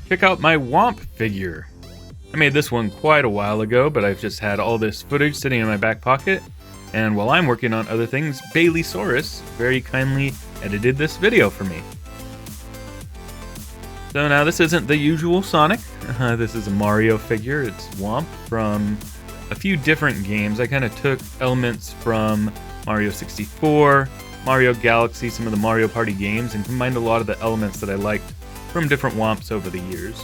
Check out my Whomp figure. I made this one quite a while ago, but I've just had all this footage sitting in my back pocket, and while I'm working on other things, Baileysaurus very kindly edited this video for me. So now this isn't the usual Sonic, this is a Mario figure. It's Whomp from a few different games. I kind of took elements from Mario 64, Mario Galaxy, some of the Mario Party games, and combined a lot of the elements that I liked from different Whomps over the years.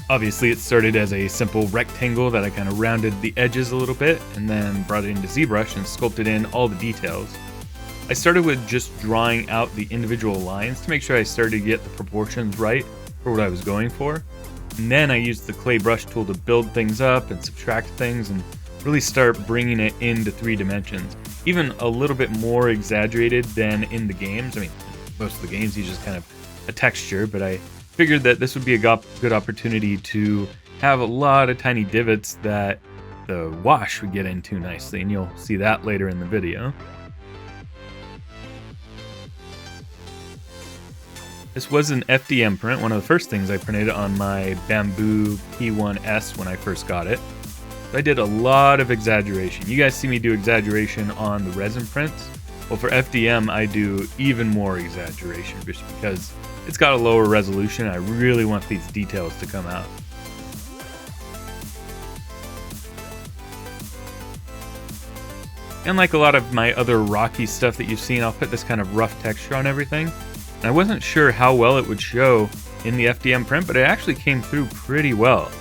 Obviously it started as a simple rectangle that I kind of rounded the edges a little bit and then brought it into ZBrush and sculpted in all the details. I started with just drawing out the individual lines to make sure I started to get the proportions right for what I was going for. And then I used the clay brush tool to build things up and subtract things and really start bringing it into 3 dimensions. Even a little bit more exaggerated than in the games. I mean, most of the games use just kind of a texture, but I figured that this would be a good opportunity to have a lot of tiny divots that the wash would get into nicely, and you'll see that later in the video. This was an FDM print, one of the first things I printed on my Bamboo P1S when I first got it. I did a lot of exaggeration. You guys see me do exaggeration on the resin prints. Well, for FDM, I do even more exaggeration just because it's got a lower resolution. I really want these details to come out. And like a lot of my other rocky stuff that you've seen, I'll put this kind of rough texture on everything. And I wasn't sure how well it would show in the FDM print, but it actually came through pretty well.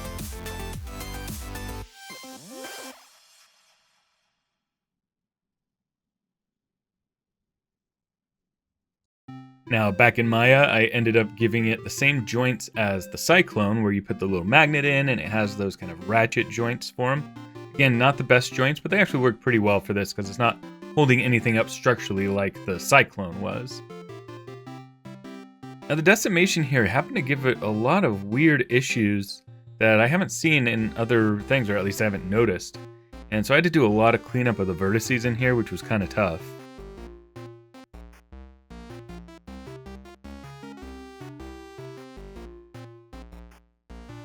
Now, back in Maya, I ended up giving it the same joints as the Cyclone, where you put the little magnet in and it has those kind of ratchet joints for them. Again, not the best joints, but they actually work pretty well for this because it's not holding anything up structurally like the Cyclone was. Now, the decimation here happened to give it a lot of weird issues that I haven't seen in other things, or at least I haven't noticed. And so I had to do a lot of cleanup of the vertices in here, which was kind of tough.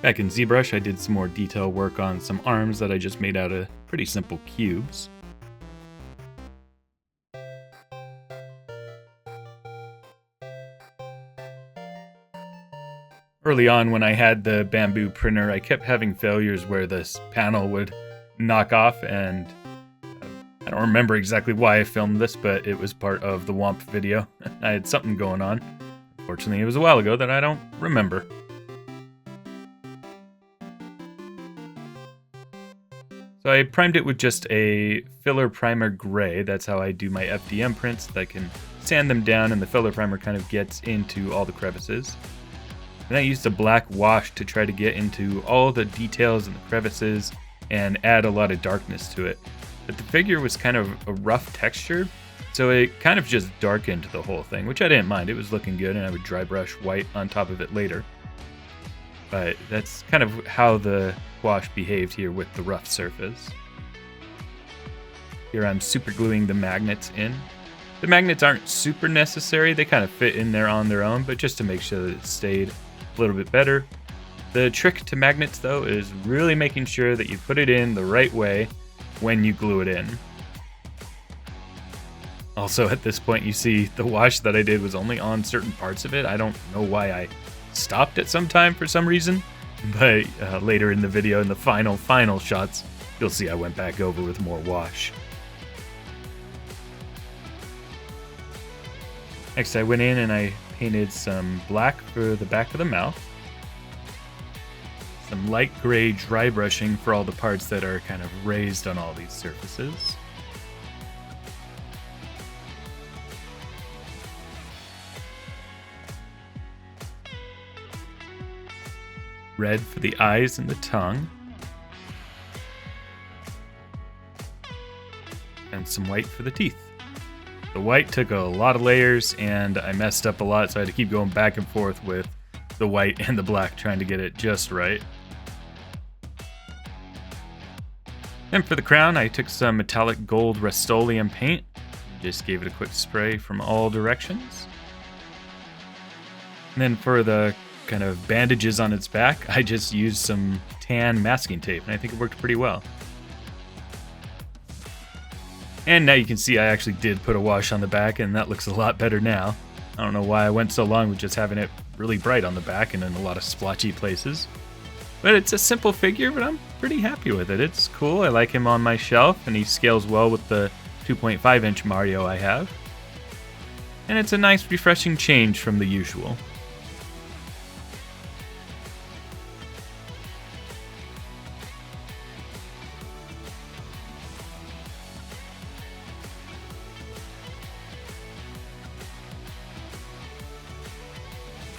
Back in ZBrush, I did some more detail work on some arms that I just made out of pretty simple cubes. Early on when I had the Bamboo printer, I kept having failures where this panel would knock off, and I don't remember exactly why I filmed this, but it was part of the Whomp video. I had something going on. Fortunately, it was a while ago that I don't remember. So I primed it with just a filler primer gray. That's how I do my FDM prints. I can sand them down and the filler primer kind of gets into all the crevices. And I used a black wash to try to get into all the details and the crevices and add a lot of darkness to it. But the figure was kind of a rough texture, so it kind of just darkened the whole thing, which I didn't mind. It was looking good, and I would dry brush white on top of it later. But that's kind of how the wash behaved here with the rough surface. Here I'm super gluing the magnets in. The magnets aren't super necessary, they kind of fit in there on their own, but just to make sure that it stayed a little bit better. The trick to magnets though is really making sure that you put it in the right way when you glue it in. Also at this point you see the wash that I did was only on certain parts of it. I don't know why I stopped at some time for some reason, but later in the video, in the final shots, you'll see I went back over with more wash. Next I went in and I painted some black for the back of the mouth, some light gray dry brushing for all the parts that are kind of raised on all these surfaces. Red for the eyes and the tongue. And some white for the teeth. The white took a lot of layers and I messed up a lot, so I had to keep going back and forth with the white and the black trying to get it just right. And for the crown, I took some metallic gold Rust-Oleum paint. Just gave it a quick spray from all directions. And then for the kind of bandages on its back, I just used some tan masking tape, and I think it worked pretty well. And now you can see I actually did put a wash on the back, and that looks a lot better now. I don't know why I went so long with just having it really bright on the back and in a lot of splotchy places. But it's a simple figure, but I'm pretty happy with it. It's cool. I like him on my shelf, and he scales well with the 2.5-inch Mario I have. And it's a nice, refreshing change from the usual.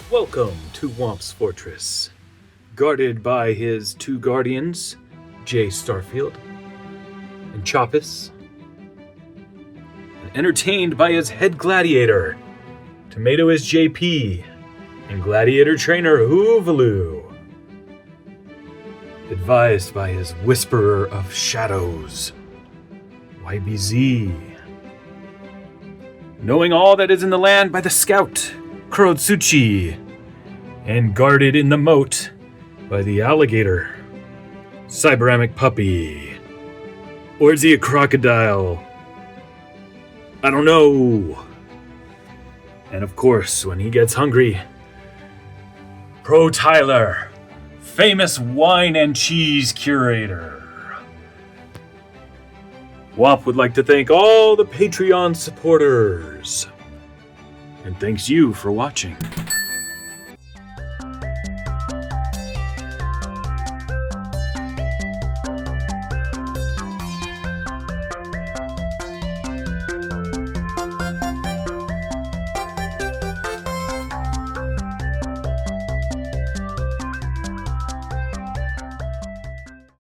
Welcome to Whomp's Fortress, guarded by his two guardians, Jay Starfield and Choppus, and entertained by his head gladiator, Tomato is JP, and gladiator trainer Hoovaloo, advised by his Whisperer of Shadows, YBZ, knowing all that is in the land by the Scout, Kurotsuchi, and guarded in the moat by the alligator, Cyberamic Puppy. Or is he a crocodile? I don't know. And of course, when he gets hungry, Pro Tyler, famous wine and cheese curator. Whomp would like to thank all the Patreon supporters. And thanks you for watching.